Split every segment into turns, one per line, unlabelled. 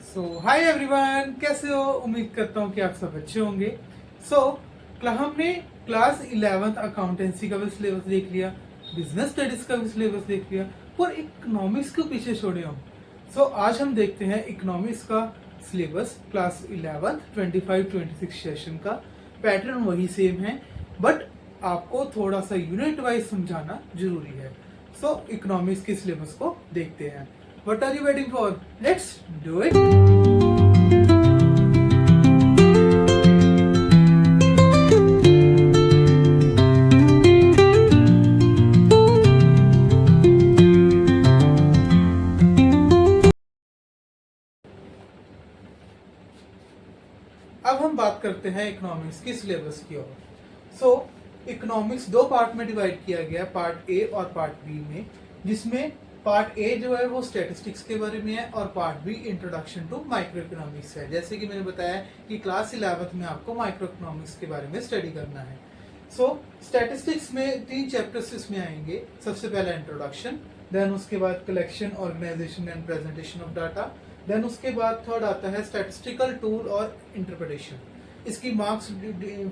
Hi everyone, कैसे हो? उम्मीद करता हूँ कि आप सब अच्छे होंगे। सो हमने क्लास 11th अकाउंटेंसी का भी सिलेबस देख लिया, बिजनेस स्टडीज का भी सिलेबस देख लिया, पर इकोनॉमिक्स को पीछे छोड़े हम। आज हम देखते हैं इकोनॉमिक्स का सिलेबस क्लास 11th 25-26 सेशन का। पैटर्न वही सेम है, बट आपको थोड़ा सा यूनिट वाइज समझाना जरूरी है। इकोनॉमिक्स के सिलेबस को देखते हैं। What are you waiting for? Let's do it. अब हम बात करते हैं इकोनॉमिक्स की सिलेबस की ओर। इकोनॉमिक्स दो पार्ट में डिवाइड किया गया, पार्ट ए और पार्ट बी में, जिसमें पार्ट ए जो है वो स्टैटिस्टिक्स के बारे में है और part B introduction to micro economics है। जैसे कि मैंने बताया कि क्लास 11th में आपको माइक्रो इकोनॉमिक्स के बारे में स्टडी करना है। स्टैटिस्टिक्स में 3 चैप्टर्स इसमें आएंगे। सबसे पहला इंट्रोडक्शन, देन उसके बाद collection, organisation and presentation of data, then उसके बाद थर्ड आता है स्टैटिस्टिकल टूल और इंटरप्रिटेशन। इसकी मार्क्स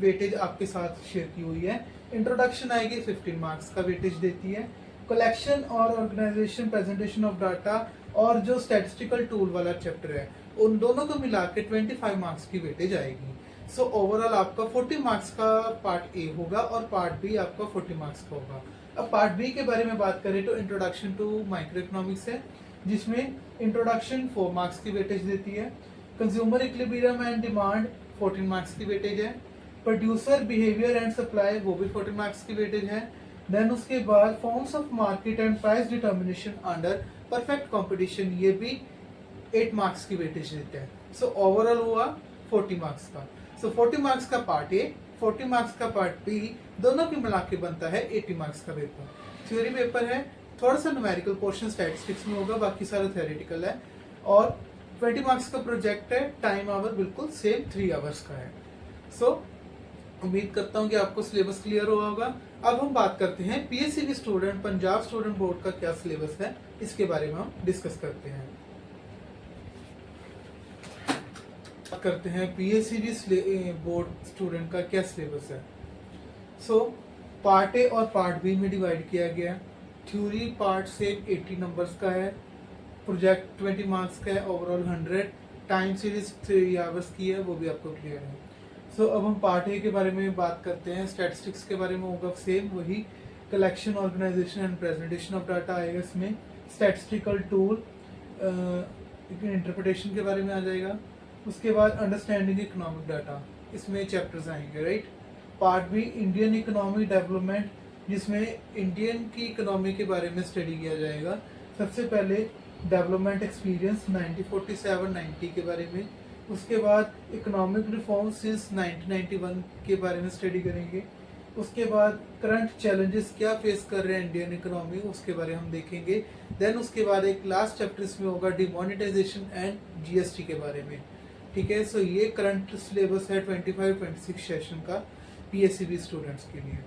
वेटेज आपके साथ शेयर की हुई है। इंट्रोडक्शन आएगी 15 मार्क्स का वेटेज देती है। कलेक्शन और ऑर्गेनाइजेशन, प्रेजेंटेशन ऑफ डाटा और जो स्टैटिस्टिकल टूल वाला चैप्टर है, उन दोनों को मिला के 25 मार्क्स की वेटेज आएगी। ओवरऑल आपका 40 मार्क्स का पार्ट ए होगा और पार्ट बी आपका 40 मार्क्स का होगा। अब पार्ट बी के बारे में बात करें तो इंट्रोडक्शन टू माइक्रो इकोनॉमिक्स है, जिसमें इंट्रोडक्शन 4 मार्क्स की वेटेज देती है। Consumer equilibrium and demand 14 marks की वेटेज है। प्रोड्यूसर बिहेवियर एंड सप्लाई, वो भी 14 मार्क्स की वेटेज है। देन उसके बाद forms of market and price determination under perfect competition, ये भी 8 मार्क्स की वेटेज देते हैं। ओवरऑल हुआ 40 मार्क्स का। 40 मार्क्स का पार्ट ए, 40 मार्क्स का पार्ट बी, दोनों की मिला के बनता है 80 मार्क्स का पेपर। थ्योरी पेपर है, थोड़ा सा न्यूमेरिकल पोर्शन स्टैटिस्टिक्स में होगा, बाकी सारा थ्योरेटिकल है। और 20 मार्क्स का प्रोजेक्ट है। टाइम आवर बिल्कुल सेम 3 आवर्स का है। उम्मीद करता हूँ कि आपको सिलेबस क्लियर हुआ होगा। अब हम बात करते हैं PSCB student, Punjab student board का क्या सिलेबस है, इसके बारे में हम डिस्कस करते हैं। पीएससीबी बोर्ड स्टूडेंट का क्या सिलेबस है। पार्ट ए और पार्ट बी में डिवाइड किया गया। थ्योरी पार्ट से 80 नंबर्स का है, प्रोजेक्ट 20 मार्क्स का है, ओवरऑल 100। टाइम सीरीज 3 आवर्स की है, वो भी आपको क्लियर है। अब हम पार्ट ए के बारे में बात करते हैं। स्टैटिस्टिक्स के बारे में होगा सेम वही। Collection, organisation and presentation of data आएगा इसमें। स्टैटिस्टिकल टूल, इंटरप्रिटेशन के बारे में आ जाएगा। उसके बाद अंडरस्टैंडिंग इकोनॉमिक डाटा, इसमें चैप्टर्स आएंगे, right. Part B Indian economy development, जिसमें इंडियन की इकोनॉमी के बारे में स्टडी किया जाएगा। सबसे पहले डेवलपमेंट एक्सपीरियंस 1947-90 के बारे में। उसके बाद इकोनॉमिक रिफॉर्म सिंस 1991 के बारे में स्टडी करेंगे। उसके बाद करंट चैलेंजेस क्या फेस कर रहे हैं इंडियन इकोनॉमी, उसके बारे में हम देखेंगे। देन उसके बाद एक लास्ट चैप्टर इसमें होगा डिमोनेटाइजेशन एंड जीएसटी के बारे में। ठीक है, ये करंट सिलेबस है 25-26 सेशन का पीएससीबी स्टूडेंट्स के लिए।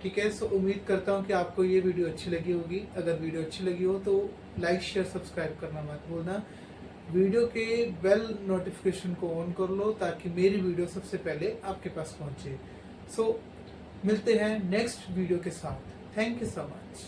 ठीक है, उम्मीद करता हूँ कि आपको ये वीडियो अच्छी लगी होगी। अगर वीडियो अच्छी लगी हो तो लाइक, शेयर, सब्सक्राइब करना मत भूलना। वीडियो के बेल नोटिफिकेशन को ऑन कर लो ताकि मेरी वीडियो सबसे पहले आपके पास पहुंचे। मिलते हैं नेक्स्ट वीडियो के साथ। Thank you so much.